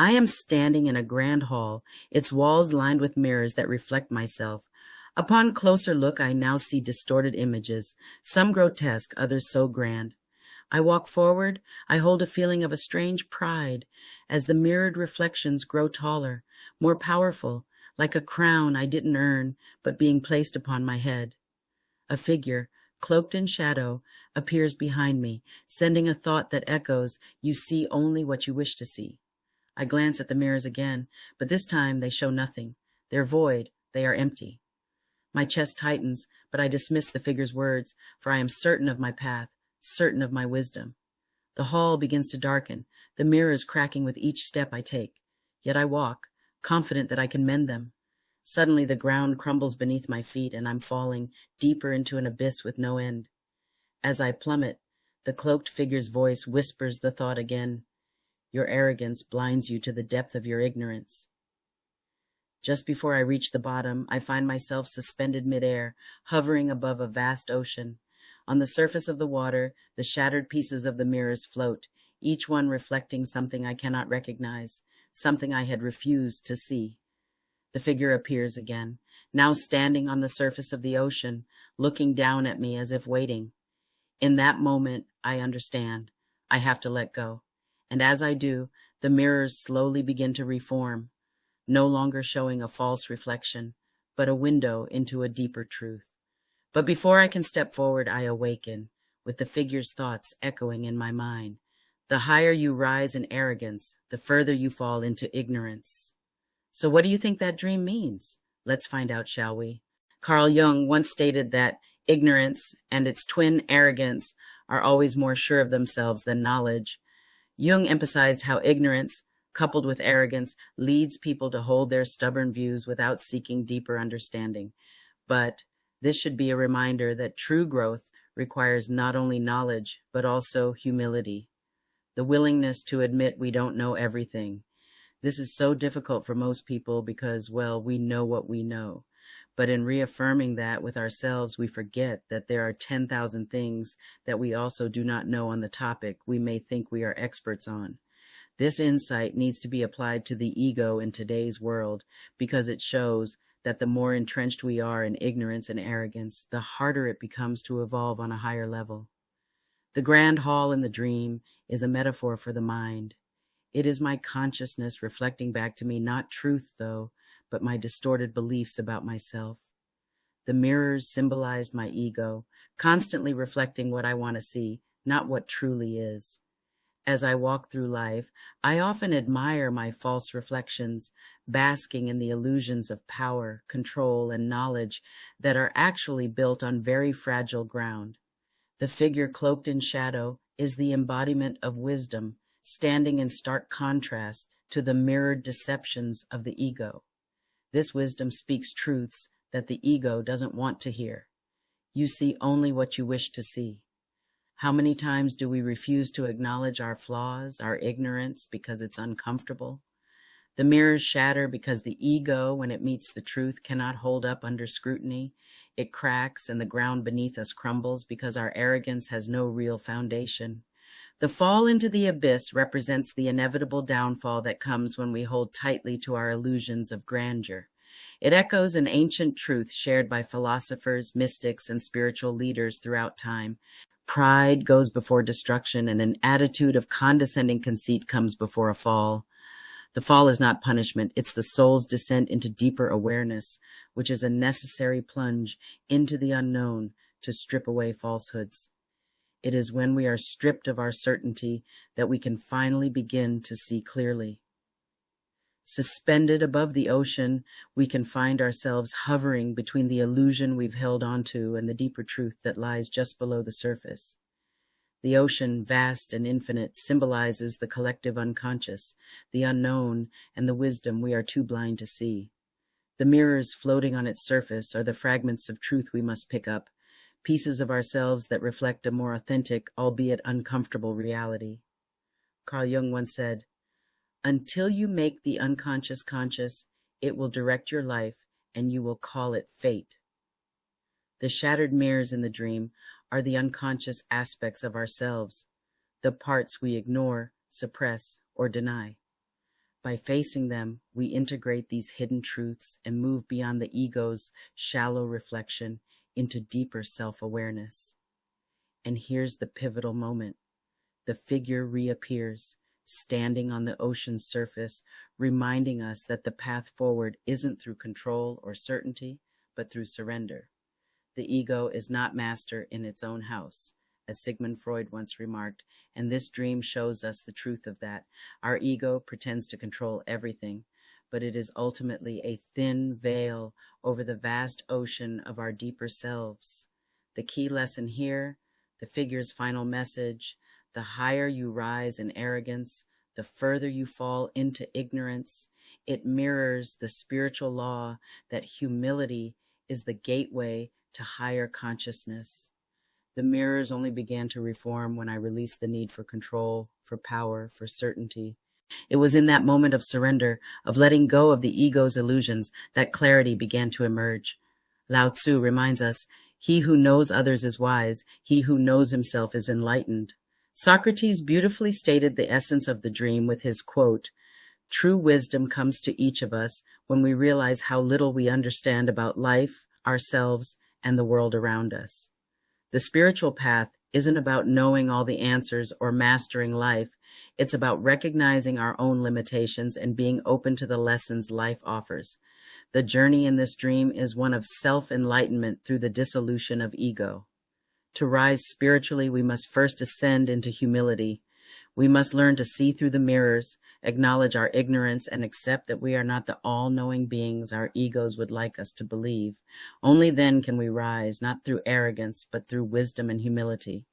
I am standing in a grand hall, its walls lined with mirrors that reflect myself. Upon closer look, I now see distorted images, some grotesque, others so grand. I walk forward, I hold a feeling of a strange pride as the mirrored reflections grow taller, more powerful, like a crown I didn't earn, but being placed upon my head. A figure, cloaked in shadow, appears behind me, sending a thought that echoes, "You see only what you wish to see." I glance at the mirrors again, but this time they show nothing. They're void, they are empty. My chest tightens, but I dismiss the figure's words, for I am certain of my path, certain of my wisdom. The hall begins to darken, the mirrors cracking with each step I take. Yet I walk, confident that I can mend them. Suddenly the ground crumbles beneath my feet, and I'm falling deeper into an abyss with no end. As I plummet, the cloaked figure's voice whispers the thought again. Your arrogance blinds you to the depth of your ignorance. Just before I reach the bottom, I find myself suspended midair, hovering above a vast ocean. On the surface of the water, the shattered pieces of the mirrors float, each one reflecting something I cannot recognize, something I had refused to see. The figure appears again, now standing on the surface of the ocean, looking down at me as if waiting. In that moment, I understand. I have to let go. And as I do, the mirrors slowly begin to reform, no longer showing a false reflection, but a window into a deeper truth. But before I can step forward, I awaken, with the figure's thoughts echoing in my mind. The higher you rise in arrogance, the further you fall into ignorance. So what do you think that dream means? Let's find out, shall we? Carl Jung once stated that ignorance and its twin arrogance are always more sure of themselves than knowledge. Jung emphasized how ignorance, coupled with arrogance, leads people to hold their stubborn views without seeking deeper understanding. But this should be a reminder that true growth requires not only knowledge, but also humility, the willingness to admit we don't know everything. This is so difficult for most people because, well, we know what we know. But in reaffirming that with ourselves, we forget that there are 10,000 things that we also do not know on the topic we may think we are experts on. This insight needs to be applied to the ego in today's world because it shows that the more entrenched we are in ignorance and arrogance, the harder it becomes to evolve on a higher level. The grand hall in the dream is a metaphor for the mind. It is my consciousness reflecting back to me not truth, though, but my distorted beliefs about myself. The mirrors symbolized my ego, constantly reflecting what I want to see, not what truly is. As I walk through life, I often admire my false reflections, basking in the illusions of power, control, and knowledge that are actually built on very fragile ground. The figure cloaked in shadow is the embodiment of wisdom, standing in stark contrast to the mirrored deceptions of the ego. This wisdom speaks truths that the ego doesn't want to hear. You see only what you wish to see. How many times do we refuse to acknowledge our flaws, our ignorance, because it's uncomfortable? The mirrors shatter because the ego, when it meets the truth, cannot hold up under scrutiny. It cracks and the ground beneath us crumbles because our arrogance has no real foundation. The fall into the abyss represents the inevitable downfall that comes when we hold tightly to our illusions of grandeur. It echoes an ancient truth shared by philosophers, mystics, and spiritual leaders throughout time. Pride goes before destruction, and an attitude of condescending conceit comes before a fall. The fall is not punishment, it's the soul's descent into deeper awareness, which is a necessary plunge into the unknown to strip away falsehoods. It is when we are stripped of our certainty that we can finally begin to see clearly. Suspended above the ocean, we can find ourselves hovering between the illusion we've held onto and the deeper truth that lies just below the surface. The ocean, vast and infinite, symbolizes the collective unconscious, the unknown, and the wisdom we are too blind to see. The mirrors floating on its surface are the fragments of truth we must pick up, pieces of ourselves that reflect a more authentic, albeit uncomfortable reality. Carl Jung once said, "Until you make the unconscious conscious, it will direct your life and you will call it fate." The shattered mirrors in the dream are the unconscious aspects of ourselves, the parts we ignore, suppress, or deny. By facing them, we integrate these hidden truths and move beyond the ego's shallow reflection into deeper self-awareness. And here's the pivotal moment. The figure reappears, standing on the ocean's surface, reminding us that the path forward isn't through control or certainty, but through surrender. The ego is not master in its own house, as Sigmund Freud once remarked, and this dream shows us the truth of that. Our ego pretends to control everything, but it is ultimately a thin veil over the vast ocean of our deeper selves. The key lesson here, the figure's final message: the higher you rise in arrogance, the further you fall into ignorance. It mirrors the spiritual law that humility is the gateway to higher consciousness. The mirrors only began to reform when I released the need for control, for power, for certainty. It was in that moment of surrender, of letting go of the ego's illusions, that clarity began to emerge. Lao Tzu reminds us, "He who knows others is wise. He who knows himself is enlightened." Socrates beautifully stated the essence of the dream with his quote, "True wisdom comes to each of us when we realize how little we understand about life, ourselves, and the world around us." The spiritual path isn't about knowing all the answers or mastering life. It's about recognizing our own limitations and being open to the lessons life offers. The journey in this dream is one of self-enlightenment through the dissolution of ego. To rise spiritually, we must first ascend into humility. We must learn to see through the mirrors, acknowledge our ignorance, and accept that we are not the all-knowing beings our egos would like us to believe. Only then can we rise, not through arrogance, but through wisdom and humility.